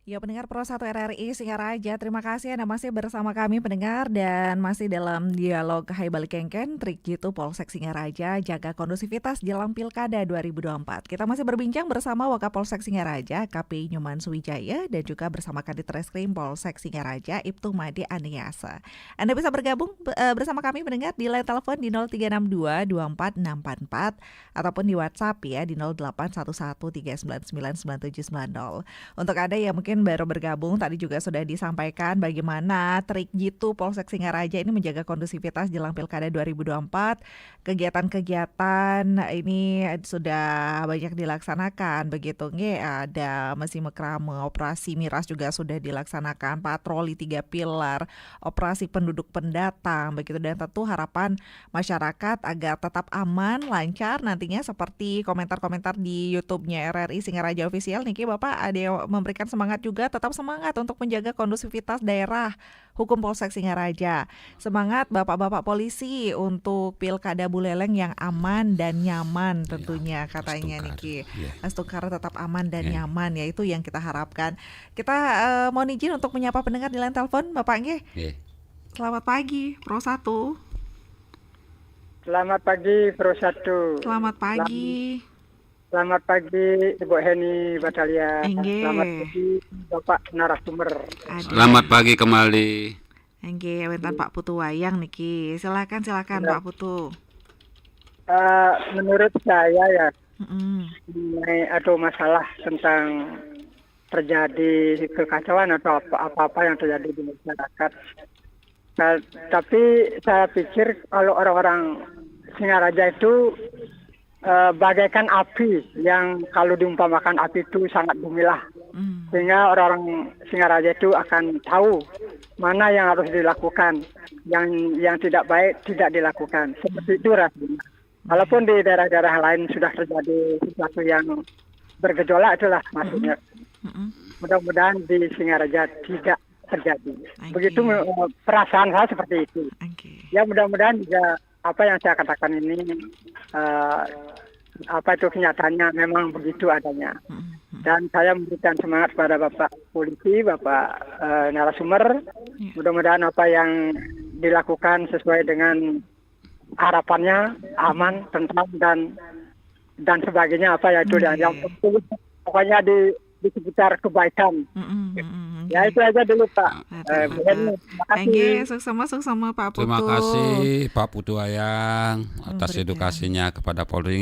Ya, pendengar Pro 1 RRI Singaraja, terima kasih Anda masih bersama kami pendengar dan masih dalam dialog Hai Bali Kengken, trik jitu Polsek Singaraja, jaga kondusivitas jelang Pilkada 2024. Kita masih berbincang bersama Wakapolsek Singaraja, KP Nyoman Suwijaya, dan juga bersama Kadit Reskrim Polsek Singaraja, Ibtu Made Aniasa. Anda bisa bergabung bersama kami pendengar di line telepon di 0362 24644 ataupun di WhatsApp ya di 081139999790. Untuk Anda yang mungkin baru bergabung, tadi juga sudah disampaikan bagaimana trik jitu Polsek Singaraja ini menjaga kondusivitas jelang Pilkada 2024. Kegiatan-kegiatan ini sudah banyak dilaksanakan begitu nge, ada mesi mekrame, operasi miras juga sudah dilaksanakan, patroli 3 pilar, operasi penduduk pendatang begitu, dan tentu harapan masyarakat agar tetap aman, lancar nantinya seperti komentar-komentar di YouTube-nya RRI Singaraja Official. Niki Bapak ada yang memberikan semangat juga, tetap semangat untuk menjaga kondusivitas daerah hukum Polsek Singaraja. Semangat Bapak-bapak polisi untuk Pilkada Buleleng yang aman dan nyaman tentunya, katanya Niki. Astukar tetap aman dan nyaman, ya itu yang kita harapkan. Kita mohon izin untuk menyapa pendengar di line telepon, Bapak nggih. Selamat pagi Pro 1. Selamat pagi Pro 1. Selamat pagi. Selamat pagi Ibu Heni Batalia. Selamat pagi Bapak narasumber. Selamat pagi kembali. Engge, wentan Pak Putu Wayang niki. Silakan Pak Putu. Menurut saya ya, ada masalah tentang terjadi kekacauan atau apa-apa yang terjadi di masyarakat. Tapi saya pikir kalau orang-orang Singaraja itu bagaikan api yang kalau diumpamakan api itu sangat gemilah, sehingga orang-orang Singaraja itu akan tahu mana yang harus dilakukan, yang tidak baik tidak dilakukan. Seperti itu rasanya. Walaupun di daerah-daerah lain sudah terjadi sesuatu yang bergejolak itulah maksudnya. Mudah-mudahan di Singaraja tidak terjadi. Begitu perasaan saya seperti itu. Ya mudah-mudahan juga apa yang saya katakan ini apa itu kenyataannya memang begitu adanya. Dan saya memberikan semangat kepada Bapak Polisi, Bapak narasumber. Mudah-mudahan apa yang dilakukan sesuai dengan harapannya, aman, tentram dan sebagainya apa ya itu yang penting pokoknya di sekitar kebaikan. Ya itu aja dulu Pak. Terima kasih. Sukses-sukses Pak Putu. Terima kasih Pak Putu Ayang atas edukasinya kepada Polri.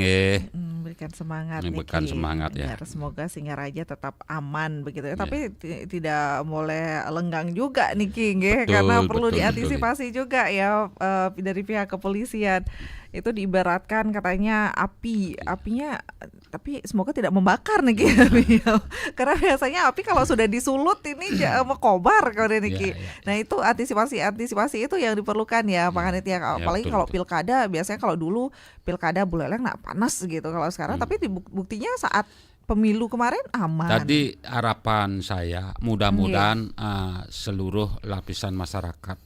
Memberikan semangat. Memberikan semangat ya. Semoga Singaraja tetap aman begitu ya. Tapi tidak boleh lenggang juga nih King ya, karena perlu diantisipasi juga ya dari pihak kepolisian. Itu diibaratkan katanya apinya tapi semoga tidak membakar nih Ki. Karena biasanya api kalau sudah disulut ini mekobar kalau Niki. Nah itu antisipasi itu yang diperlukan ya Pak Kanitia. Apalagi kalau pilkada, biasanya kalau dulu pilkada Buleleng panas gitu, kalau sekarang tapi buktinya saat pemilu kemarin aman. Tadi harapan saya mudah-mudahan seluruh lapisan masyarakat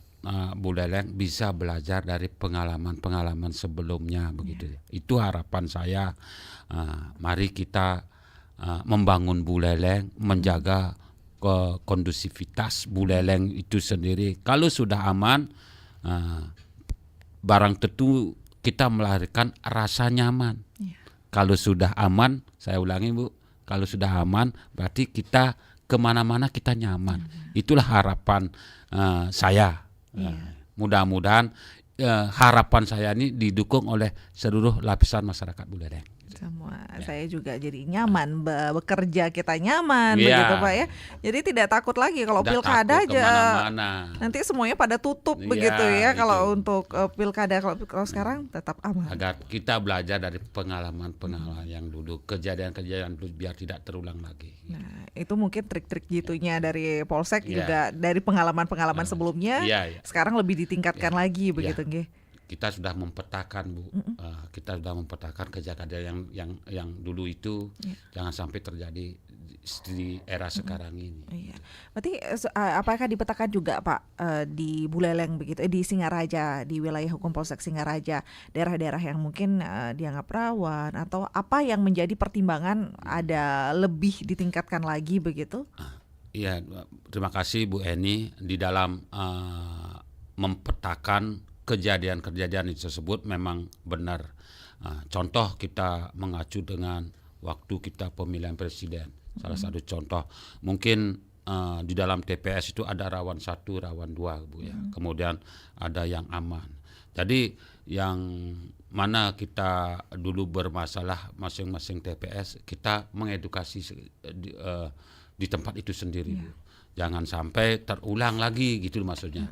Buleleng bisa belajar dari pengalaman-pengalaman sebelumnya begitu. Itu harapan saya. Mari kita membangun Buleleng, menjaga kondusivitas Buleleng itu sendiri. Kalau sudah aman, barang tentu kita melahirkan rasa nyaman. Kalau sudah aman, saya ulangi Bu, kalau sudah aman berarti kita kemana-mana kita nyaman. Itulah harapan saya. Mudah-mudahan harapan saya ini didukung oleh seluruh lapisan masyarakat Buleleng. Semua saya juga jadi nyaman bekerja, kita nyaman begitu Pak ya. Jadi tidak takut lagi kalau pilkada aja nanti semuanya pada tutup begitu ya. Kalau untuk pilkada, kalau sekarang tetap aman. Agar kita belajar dari pengalaman-pengalaman yang dulu, kejadian-kejadian dulu biar tidak terulang lagi. Nah itu mungkin trik-trik gitunya dari Polsek juga dari pengalaman-pengalaman sebelumnya. Sekarang lebih ditingkatkan lagi begitu nggih. Kita sudah mempetakan Bu, kita sudah mempetakan kejadian yang dulu itu jangan sampai terjadi di era sekarang ini. Berarti apakah dipetakan juga Pak di Buleleng begitu, di Singaraja, di wilayah hukum Polsek Singaraja, daerah-daerah yang mungkin dianggap rawan atau apa yang menjadi pertimbangan ada lebih ditingkatkan lagi begitu? Iya, terima kasih Bu Eni. Di dalam mempetakan kejadian-kejadian tersebut memang benar. Contoh kita mengacu dengan waktu kita pemilihan presiden. Salah satu contoh mungkin di dalam TPS itu ada rawan 1, rawan 2 Bu ya. Kemudian ada yang aman. Jadi yang mana kita dulu bermasalah masing-masing TPS, kita mengedukasi di tempat itu sendiri Bu. Jangan sampai terulang lagi gitu maksudnya.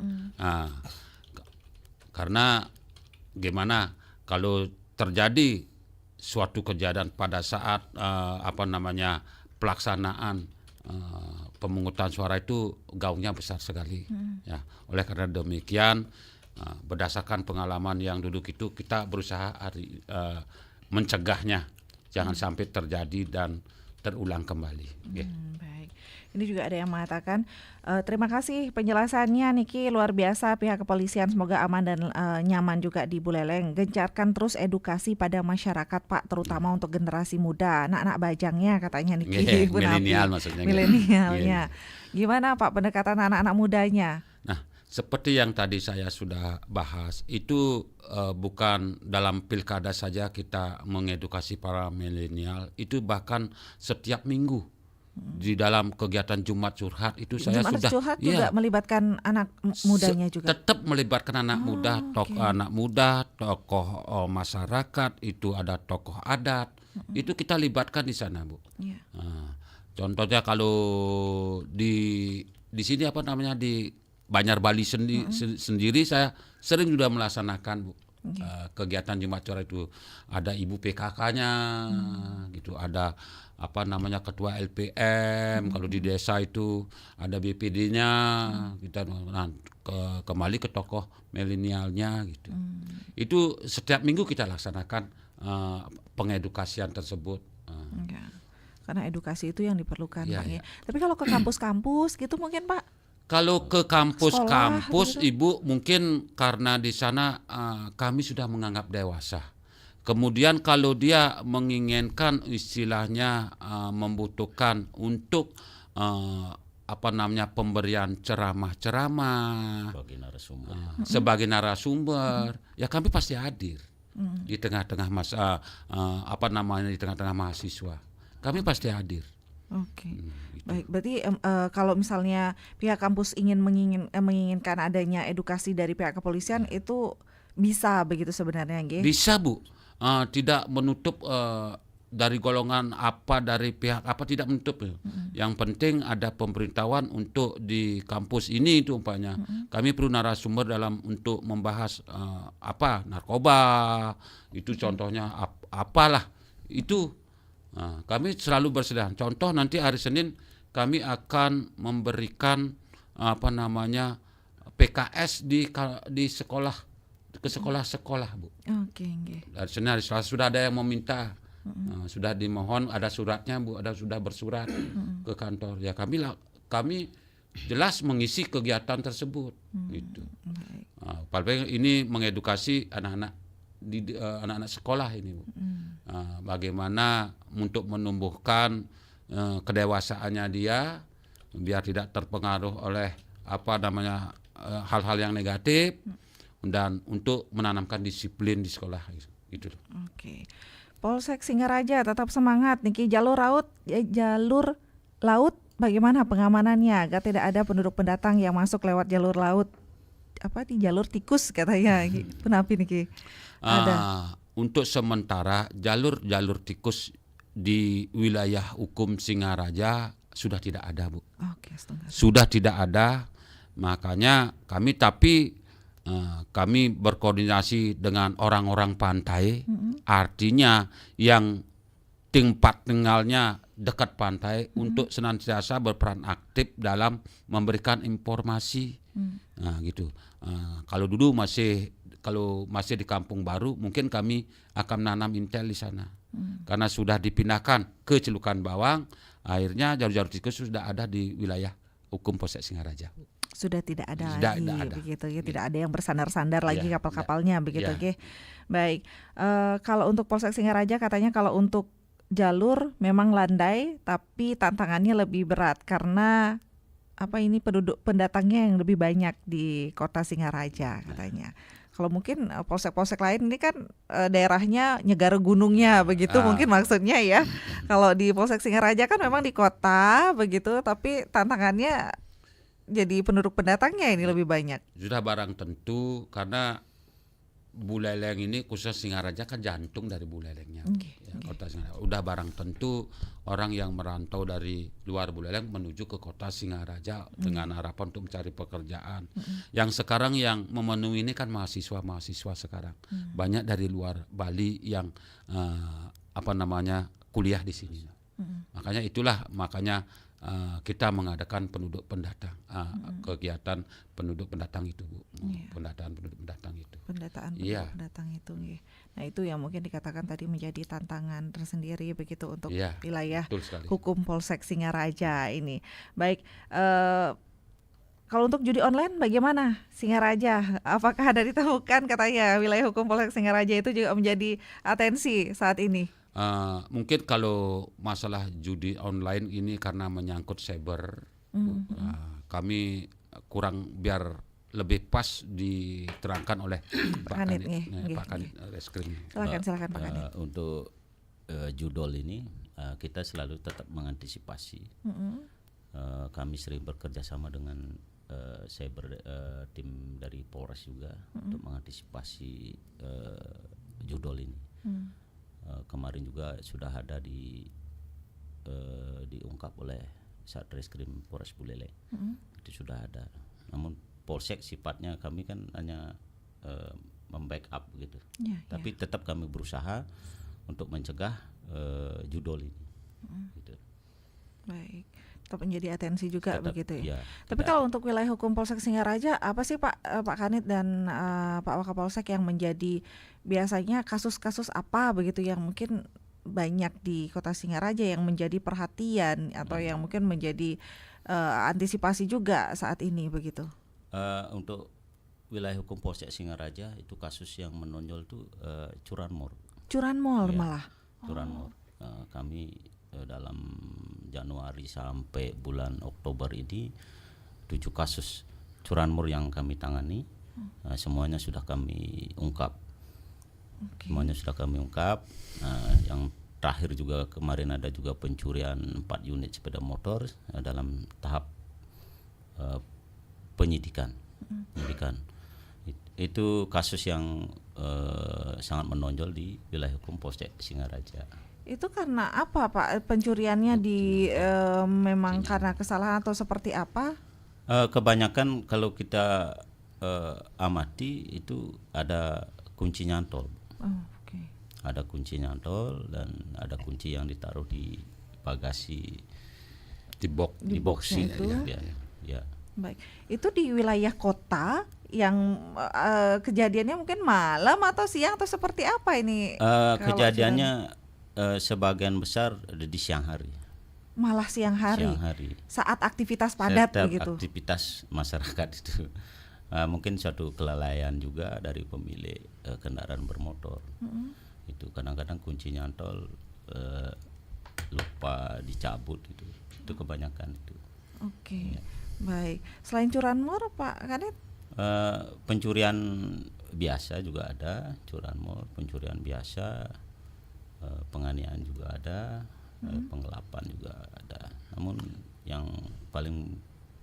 Karena gimana kalau terjadi suatu kejadian pada saat pelaksanaan pemungutan suara itu gaungnya besar sekali. Ya, oleh karena demikian berdasarkan pengalaman yang dulu itu kita berusaha mencegahnya jangan sampai terjadi dan terulang kembali. Baik. Ini juga ada yang mengatakan terima kasih penjelasannya Niki, luar biasa pihak kepolisian, semoga aman dan nyaman juga di Buleleng. Gencarkan terus edukasi pada masyarakat Pak, terutama untuk generasi muda, anak-anak bajangnya katanya Niki. Milenial maksudnya. Milenialnya. Gimana Pak pendekatan anak-anak mudanya? Nah, seperti yang tadi saya sudah bahas, itu bukan dalam pilkada saja kita mengedukasi para milenial, itu bahkan setiap minggu. Di dalam kegiatan Jumat Curhat itu saya Jumat sudah Curhat juga melibatkan anak mudanya juga. Tetap melibatkan anak muda, anak muda, tokoh masyarakat, itu ada tokoh adat, itu kita libatkan di sana Bu. Contohnya kalau di sini di Banjar Bali sendiri saya sering sudah melaksanakan Bu. Kegiatan Jumat Curhat itu ada ibu PKK-nya gitu, ada ketua LPM, kalau di desa itu ada BPD-nya, kita kembali ke tokoh milenialnya gitu. Itu setiap minggu kita laksanakan pengedukasian tersebut. Karena edukasi itu yang diperlukan, Ya, Pak. ya. Tapi kalau ke kampus-kampus gitu mungkin, Pak? Kalau ke kampus-kampus, gitu. Ibu, mungkin karena di sana kami sudah menganggap dewasa. Kemudian kalau dia menginginkan istilahnya membutuhkan untuk pemberian ceramah-ceramah sebagai narasumber, ya kami pasti hadir di tengah-tengah di tengah-tengah mahasiswa. Kami pasti hadir. Oke. Baik, berarti kalau misalnya pihak kampus menginginkan adanya edukasi dari pihak kepolisian itu bisa begitu sebenarnya, nggih? Bisa, Bu. Tidak menutup dari golongan apa, dari pihak apa, tidak menutup. Yang penting ada pemberitahuan untuk di kampus ini itu umpamanya. Kami perlu narasumber dalam untuk membahas narkoba, itu contohnya apalah itu. Kami selalu bersedia. Contoh nanti hari Senin kami akan memberikan PKS di sekolah, ke sekolah-sekolah, Bu. Oke, nggih. Dari Senin hari Selasa sudah ada yang meminta, sudah dimohon, ada suratnya, Bu, sudah bersurat ke kantor. Ya kami jelas mengisi kegiatan tersebut, gitu. Paling ini mengedukasi anak-anak anak-anak sekolah ini, Bu. Bagaimana untuk menumbuhkan kedewasaannya dia biar tidak terpengaruh oleh hal-hal yang negatif, dan untuk menanamkan disiplin di sekolah gitu. Oke. Polsek Singaraja tetap semangat niki. Jalur laut bagaimana pengamanannya agar tidak ada penduduk pendatang yang masuk lewat jalur laut? Di jalur tikus katanya. Kenapa niki? Untuk sementara jalur tikus di wilayah hukum Singaraja sudah tidak ada, Bu. Sudah tidak ada. Makanya kami berkoordinasi dengan orang-orang pantai, artinya yang tempat tinggalnya dekat pantai, untuk senantiasa berperan aktif dalam memberikan informasi. Gitu. Kalau masih di Kampung Baru, mungkin kami akan menanam intel di sana. Karena sudah dipindahkan ke Celukan Bawang, akhirnya jalur-jalur tikus sudah ada di wilayah hukum Polsek Singaraja. Sudah tidak ada lagi, begitu ya. Tidak ada yang bersandar-sandar lagi kapal-kapalnya, begitu ya. Baik. Kalau untuk Polsek Singaraja katanya kalau untuk jalur memang landai, tapi tantangannya lebih berat karena penduduk pendatangnya yang lebih banyak di kota Singaraja katanya. Kalau mungkin polsek-polsek lain ini kan daerahnya negara gunungnya begitu mungkin maksudnya ya. Kalau di Polsek Singaraja kan memang di kota begitu, tapi tantangannya jadi penduduk pendatangnya ini lebih banyak. Sudah barang tentu, karena Buleleng ini khusus Singaraja kan jantung dari Bulelengnya. Kota Singaraja. Udah barang tentu orang yang merantau dari luar Buleleng menuju ke kota Singaraja dengan harapan untuk mencari pekerjaan. Yang sekarang yang memenuhi ini kan mahasiswa sekarang. Banyak dari luar Bali yang kuliah di sini. Makanya kita mengadakan penduduk pendatang, kegiatan penduduk pendatang itu, Bu. Pendataan penduduk pendatang itu. Pendatang itu. Nah, itu yang mungkin dikatakan tadi menjadi tantangan tersendiri begitu untuk wilayah hukum Polsek Singaraja ini. Baik, kalau untuk judi online bagaimana Singaraja? Apakah ada ditemukan katanya wilayah hukum Polsek Singaraja itu juga menjadi atensi saat ini? Mungkin kalau masalah judi online ini karena menyangkut cyber, kami kurang, biar lebih pas diterangkan oleh Pak Kanit Reskrim. Silakan Pak Kanit. Untuk judol ini kita selalu tetap mengantisipasi. Kami sering bekerja sama dengan cyber tim dari Polres juga untuk mengantisipasi judol ini. Kemarin juga sudah ada diungkap oleh Satreskrim Polres Buleleng. Itu sudah ada. Namun Polsek sifatnya kami kan hanya membackup gitu. Tapi tetap kami berusaha untuk mencegah judol ini. Gitu. Baik. Tetap menjadi atensi juga begitu ya. Tapi tidak. kalau untuk wilayah hukum Polsek Singaraja, apa sih Pak Kanit dan Pak Wakapolsek yang menjadi biasanya kasus-kasus apa begitu yang mungkin banyak di Kota Singaraja yang menjadi perhatian atau yang mungkin menjadi antisipasi juga saat ini begitu? Untuk wilayah hukum Polsek Singaraja itu kasus yang menonjol tuh curanmor. Curanmor Ya, malah. Curanmor. Kami dalam Januari sampai bulan Oktober ini 7 kasus curanmor yang kami tangani. Semuanya sudah kami ungkap. Semuanya sudah kami ungkap. Yang terakhir juga kemarin ada juga pencurian 4 unit sepeda motor dalam tahap penyidikan. Itu kasus yang sangat menonjol di wilayah hukum Polsek Singaraja. Itu karena apa Pak? Pencuriannya memang karena kesalahan atau seperti apa? Kebanyakan kalau kita amati itu ada kunci nyantol. Ada kunci nyantol dan ada kunci yang ditaruh di bagasi di box itu. Ya. Baik, itu di wilayah kota yang kejadiannya mungkin malam atau siang atau seperti apa ini? Kejadiannya sebagian besar di siang hari. Malah siang hari. Saat aktivitas padat begitu. Aktivitas masyarakat itu. Mungkin suatu kelalaian juga dari pemilik kendaraan bermotor. Itu kadang-kadang kunci nyantol lupa dicabut itu kebanyakan itu. Oke. Baik. Selain curanmor Pak Kadit? Pencurian biasa juga ada, curanmor, pencurian biasa, penganiayaan juga ada, penggelapan juga ada. Namun yang paling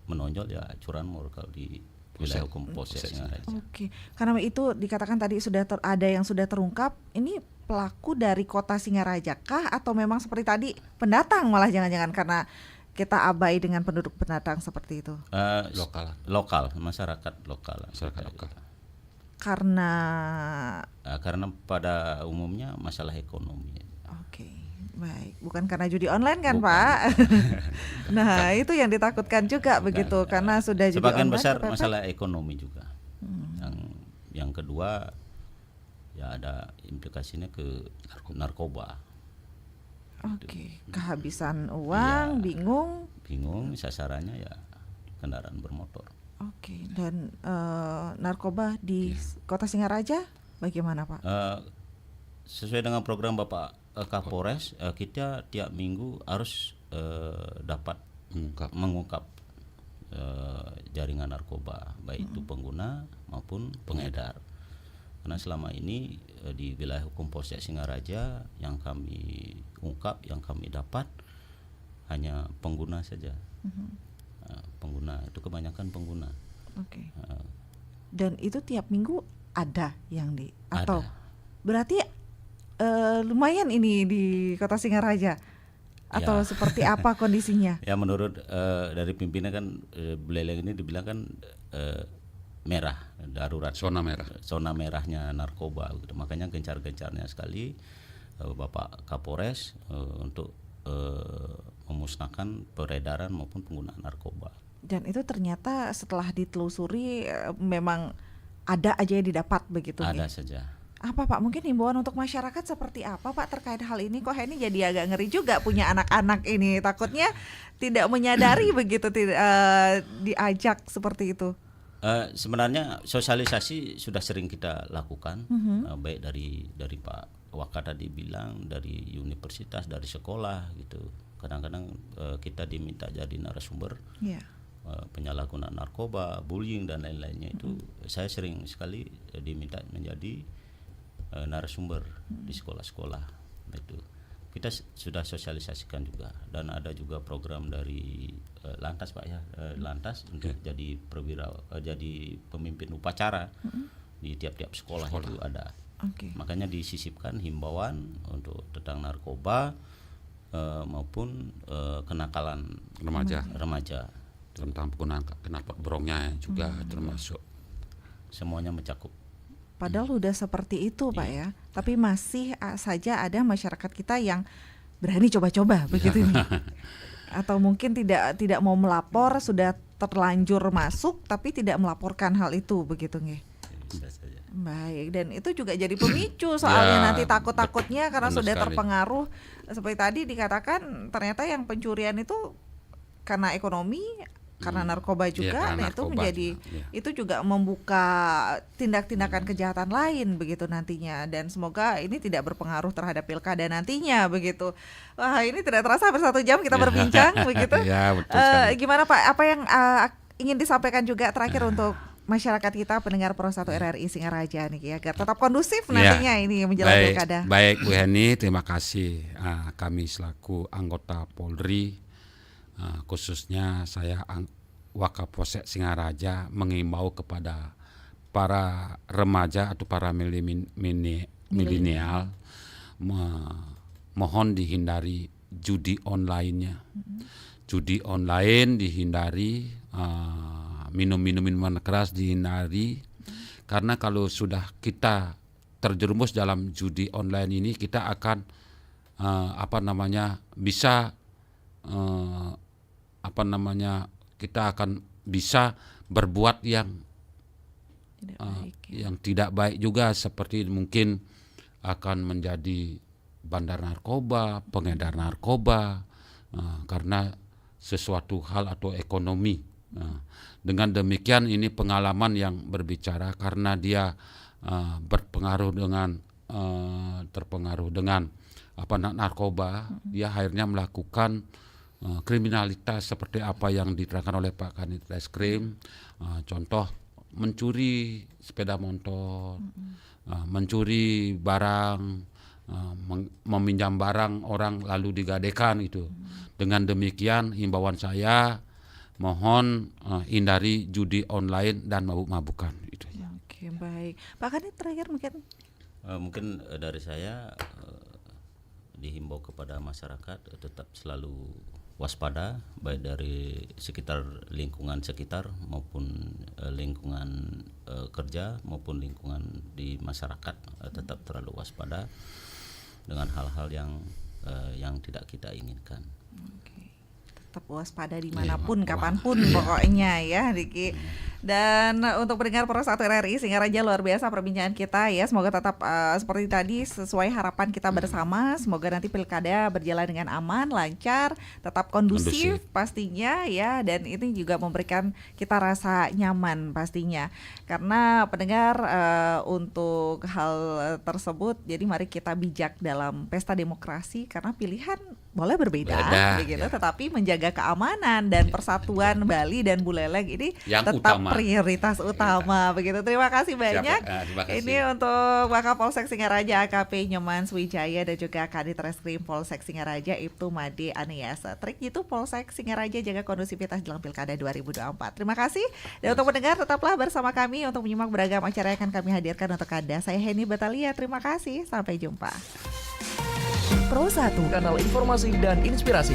menonjol ya curanmor kalau di wilayah hukum Polsek Singaraja. Oke, karena itu dikatakan tadi sudah ada yang sudah terungkap. Ini pelaku dari Kota Singaraja kah atau memang seperti tadi pendatang malah jangan-jangan karena kita abai dengan penduduk pendatang seperti itu? Lokal, masyarakat lokal. Karena pada umumnya masalah ekonomi. Oke, baik. Bukan karena judi online kan, Pak? Nah, itu yang ditakutkan juga begitu karena sudah judi sebagian online. Besar masalah ekonomi juga. Yang kedua ya ada implikasinya ke narkoba. Oke, kehabisan uang, bingung sasarannya ya kendaraan bermotor. Oke, dan narkoba di Kota Singaraja bagaimana Pak? Sesuai dengan program Bapak Kapolres, kita tiap minggu harus dapat mengungkap jaringan narkoba, baik itu pengguna maupun pengedar. Karena selama ini di wilayah hukum Polsek Singaraja yang kami ungkap, yang kami dapat hanya pengguna saja. Pengguna itu kebanyakan pengguna. Oke. Dan itu tiap minggu ada yang atau ada. Berarti lumayan ini di Kota Singaraja atau seperti apa kondisinya? Ya menurut dari pimpinan kan Buleleng ini dibilang kan merah, darurat, zona merahnya narkoba gitu. Makanya gencar-gencarnya sekali Bapak Kapolres untuk memusnahkan peredaran maupun penggunaan narkoba. Dan itu ternyata setelah ditelusuri memang ada aja yang didapat begitu? Ada saja. Apa Pak, mungkin himbauan untuk masyarakat seperti apa Pak terkait hal ini? Kok ini jadi agak ngeri juga punya anak-anak ini, takutnya tidak menyadari begitu, diajak seperti itu. Sebenarnya sosialisasi sudah sering kita lakukan, baik dari Pak Waka tadi bilang, dari universitas, dari sekolah gitu. Kadang-kadang kita diminta jadi narasumber, penyalahgunaan narkoba, bullying dan lain-lainnya itu. Saya sering sekali diminta menjadi narasumber di sekolah-sekolah itu. Kita sudah sosialisasikan juga, dan ada juga program dari Lantas Pak ya, Lantas untuk jadi perwira, jadi pemimpin upacara di tiap-tiap sekolah itu ada. Makanya disisipkan himbauan untuk tentang narkoba maupun kenakalan remaja tentang penggunaan knalpot brongnya juga termasuk. Semuanya mencakup. Padahal udah seperti itu Pak ya, tapi masih saja ada masyarakat kita yang berani coba-coba begitu nih. Atau mungkin tidak mau melapor, sudah terlanjur masuk tapi tidak melaporkan hal itu begitu nggih. Baik, dan itu juga jadi pemicu soalnya nanti takut-takutnya karena sudah sekali. terpengaruh seperti tadi dikatakan ternyata yang pencurian itu karena ekonomi, karena narkoba juga, karena nah itu narkoba menjadi juga, itu juga membuka tindak-tindakan kejahatan lain begitu nantinya, dan semoga ini tidak berpengaruh terhadap pilkada nantinya begitu. Wah, ini tidak terasa hampir 1 jam kita berbincang begitu. Ya, betul sekali. Gimana Pak? Apa yang ingin disampaikan juga terakhir untuk masyarakat kita pendengar Pro 1 RRI Singaraja nih agar tetap kondusif nantinya ini menjelang pilkada. Baik Bu Heni, terima kasih. Kami selaku anggota Polri, khususnya saya Wakapolsek Singaraja mengimbau kepada para remaja atau para milenial mohon dihindari judi online-nya. Judi online dihindari, minuman keras dihindari, karena kalau sudah kita terjerumus dalam judi online ini kita akan kita akan bisa berbuat yang tidak baik juga, seperti mungkin akan menjadi bandar narkoba, pengedar narkoba, karena sesuatu hal atau ekonomi. Dengan demikian ini pengalaman yang berbicara, karena dia terpengaruh dengan narkoba, dia akhirnya melakukan kriminalitas seperti apa yang diterangkan oleh Pak Kanit Reskrim, contoh mencuri sepeda motor, mencuri barang, meminjam barang orang lalu digadekan itu. Dengan demikian himbauan saya, mohon hindari judi online dan mabuk-mabukan itu. Oke, baik. Pak Kanit terakhir mungkin dari saya dihimbau kepada masyarakat tetap selalu waspada, baik dari sekitar lingkungan sekitar maupun lingkungan kerja maupun lingkungan di masyarakat, tetap terlalu waspada dengan hal-hal yang tidak kita inginkan. Tetap waspada dimanapun, kapanpun pokoknya ya Riki. Dan untuk pendengar Pro 1 RRI Singaraja, luar biasa perbincangan kita ya. Semoga tetap seperti tadi sesuai harapan kita bersama. Semoga nanti pilkada berjalan dengan aman, lancar, tetap kondusif pastinya ya. Dan ini juga memberikan kita rasa nyaman pastinya. Karena pendengar untuk hal tersebut, jadi mari kita bijak dalam pesta demokrasi, karena pilihan boleh berbeda begitu, tetapi menjaga keamanan dan persatuan Bali dan Buleleng ini yang tetap utama. Prioritas utama begitu. Terima kasih banyak. Terima kasih. Ini untuk Wakapolsek Singaraja AKP Nyoman Swijaya dan juga Kadit Reskrim Polsek Singaraja Ibtu Made Aniasa. Trik itu Polsek Singaraja jaga kondusivitas jelang Pilkada 2024. Terima kasih. Dan untuk pendengar tetaplah bersama kami untuk menyimak beragam acara yang akan kami hadirkan untuk Anda. Saya Heni Batalia. Terima kasih. Sampai jumpa. Pro 1, kanal informasi dan inspirasi.